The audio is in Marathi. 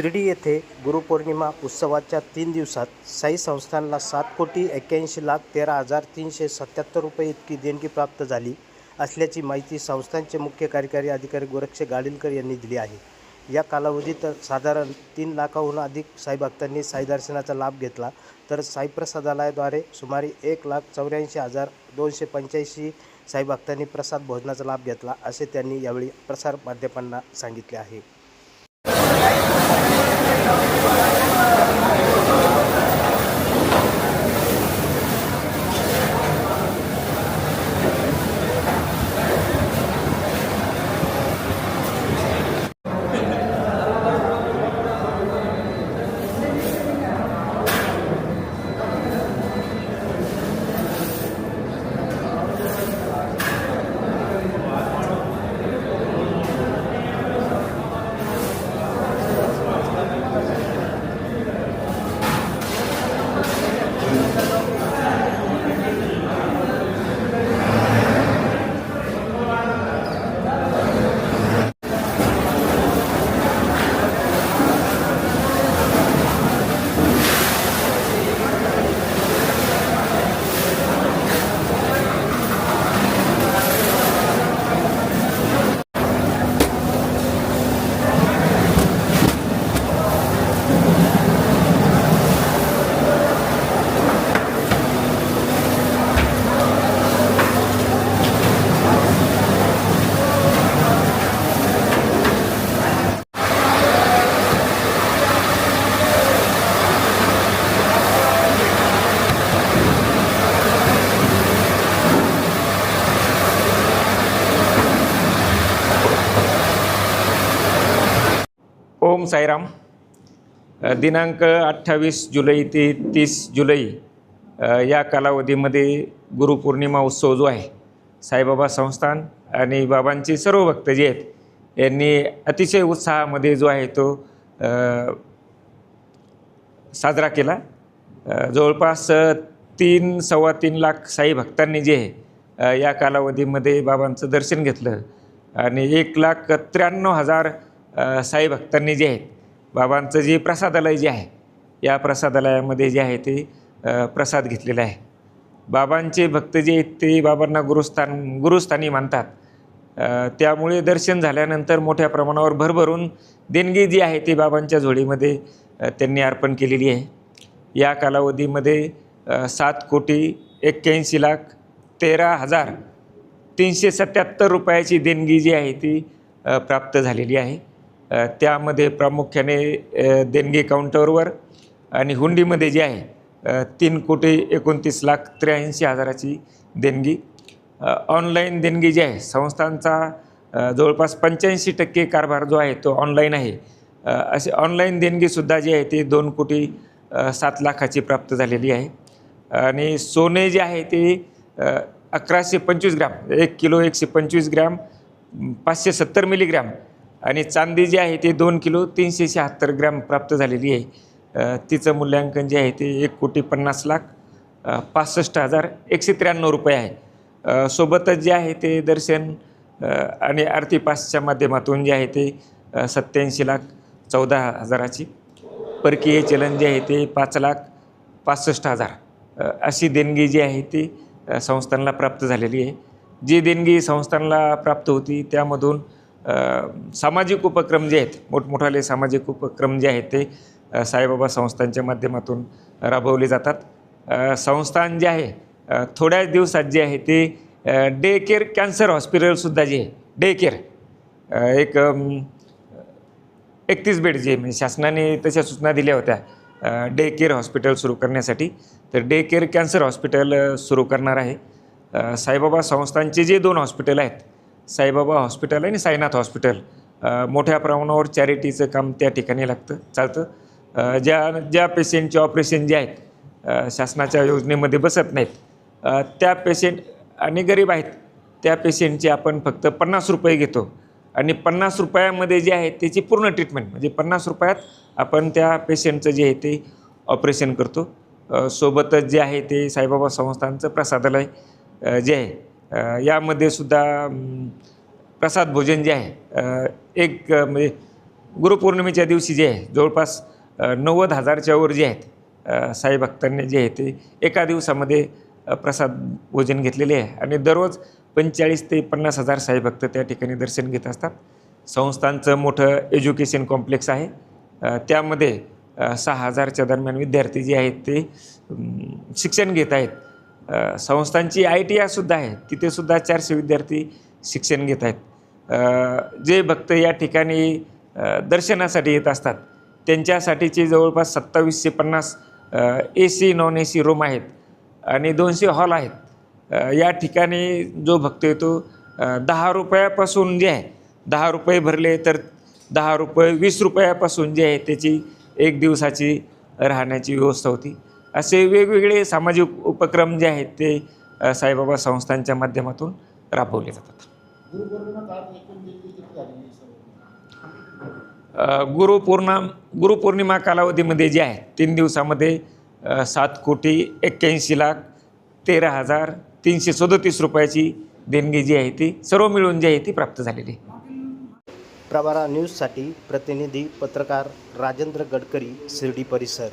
शिर्डी येथे गुरुपौर्णिमा उत्सवाच्या 3 दिवसात साई संस्थानला 7,81,13,377 रुपये इतकी देणगी प्राप्त झाली असल्याची माहिती संस्थानचे मुख्य कार्यकारी अधिकारी गोरक्ष गाडीलकर यांनी दिली आहे। या कालावधीत साधारण 3 लाखाहून अधिक साई भक्तांनी साई दर्शनाचा लाभ घेतला, तर साई प्रसादालयाद्वारे सुमारे 1,84,285 साई भक्तांनी प्रसाद भोजनाचा लाभ घेतला, असे त्यांनी यावेळी प्रसार माध्यमांना सांगितले आहे। ओम साईराम। दिनांक 28 जुलै ते 30 जुलै या कालावधीमध्ये गुरुपौर्णिमा उत्सव जो आहे, साईबाबा संस्थान आणि बाबांचे सर्व भक्त जे आहेत यांनी अतिशय उत्साहामध्ये जो आहे तो साजरा केला। जवळपास 3-3.25 लाख साई भक्तांनी जे आहे या कालावधीमध्ये बाबांचं दर्शन घेतलं आणि 1,93,000 साई भक्तांनी जे आहेत बाबांचं जे प्रसादालय जे आहे या प्रसादालयामध्ये जे आहे ते प्रसाद घेतलेला आहे। बाबांचे भक्त जे आहेत ते बाबांना गुरुस्थानी मानतात, त्यामुळे दर्शन झाल्यानंतर मोठ्या प्रमाणावर भरभरून देणगी जी आहे ती बाबांच्या झोळीमध्ये त्यांनी अर्पण केलेली आहे। या कालावधीमध्ये 7,81,13,377 रुपयाची देणगी जी आहे ती प्राप्त झालेली आहे। त्यामध्ये प्रामुख्याने देणगी काउंटरवर आणि हुंडीमध्ये जे आहे 3,29,83,000ची देणगी। ऑनलाईन देणगी जी आहे संस्थांचा जवळपास 85% कारभार जो आहे तो ऑनलाईन आहे। असे ऑनलाईन देणगीसुद्धा जी आहे ती 2,07,00,000ची प्राप्त झालेली आहे। आणि सोने जे आहे ते 1,125 ग्रॅम, 1 किलो 125 ग्रॅम 570 मिलीग्रॅम आणि चांदी जी आहे ती 2 किलो 376 ग्रॅम प्राप्त झालेली आहे। तिचं मूल्यांकन जे आहे ते 1,50,65,193 रुपये आहे। सोबतच जे आहे ते दर्शन आणि आरती पासच्या माध्यमातून जे आहे ते 87,14,000ची, परकीय चलन जे आहे ते 5,65,000 अशी देणगी जी आहे ती संस्थानला प्राप्त झालेली आहे। जी देणगी संस्थानला प्राप्त होती त्यामधून सामाजिक उपक्रम जे आहेत, मोठमोठाले सामाजिक उपक्रम जे आहेत ते साईबाबा संस्थानच्या माध्यमातून राबवले जातात। संस्थान जे आहे थोड्याच दिवसात जे आहे ते डे केअर कॅन्सर हॉस्पिटलसुद्धा जे आहे डे केअर एक 31 बेड जे म्हणजे शासनाने तशा सूचना दिल्या होत्या डे केअर हॉस्पिटल सुरू करण्यासाठी, तर डे केअर कॅन्सर हॉस्पिटल सुरू करणार आहे। साईबाबा संस्थानचे जे 2 हॉस्पिटल आहेत, साईबाबा हॉस्पिटल आणि साईनाथ हॉस्पिटल, मोठ्या प्रमाणावर चॅरिटीचं काम त्या ठिकाणी चालतं। ज्या पेशंटचे ऑपरेशन जे आहेत शासनाच्या योजनेमध्ये बसत नाहीत, त्या पेशंट आणि गरीब आहेत त्या पेशंटचे आपण फक्त 50 रुपये घेतो आणि 50 रुपयामध्ये जे आहे त्याची पूर्ण ट्रीटमेंट, म्हणजे 50 रुपयात आपण त्या पेशंटचं जे आहे ते ऑपरेशन करतो। सोबतच जे आहे ते साईबाबा संस्थानचं प्रसादालय जे आहे यामध्ये सुद्धा प्रसाद भोजन जे आहे एक म्हणजे गुरुपौर्णिमेच्या दिवशी जे आहे जवळपास 90,000च्या वर जे आहेत साई भक्तांनी जे आहे ते एका दिवसामध्ये प्रसाद भोजन घेतलेले आहे आणि दररोज 45 ते 50,000 साई भक्त त्या ठिकाणी दर्शन घेत असतात. संस्थांचं मोठं एज्युकेशन कॉम्प्लेक्स आहे. त्यामध्ये 6,000च्या दरम्यान विद्यार्थी जे आहेत ते शिक्षण घेत आहेत. संस्थांची ITIसुद्धा आहे, तिथेसुद्धा 400 विद्यार्थी शिक्षण घेत आहेत. जे भक्त या ठिकाणी दर्शनासाठी येत असतात त्यांच्यासाठीचे जवळपास 2750 AC नॉन AC रूम आहेत आणि 200 हॉल आहेत. या ठिकाणी जो भक्त येतो 10 रुपयापासून जे आहे 10 रुपये भरले तर 10 रुपये 20 रुपयापासून जे आहे त्याची एक दिवसाची राहण्याची व्यवस्था होती. असे वेगवेगळे सामाजिक उपक्रम जे आहेत ते साईबाबा संस्थांच्या माध्यमातून राबवले जातात. गुरुपौर्णिमा कालावधीमध्ये जे आहे 3 दिवसामध्ये 7,81,13,337 रुपयाची देणगी जी आहे ती सर्व मिळून जी आहे ती प्राप्त झालेली आहे. प्रभारा न्यूजसाठी प्रतिनिधी पत्रकार राजेंद्र गडकरी, शिर्डी परिसर.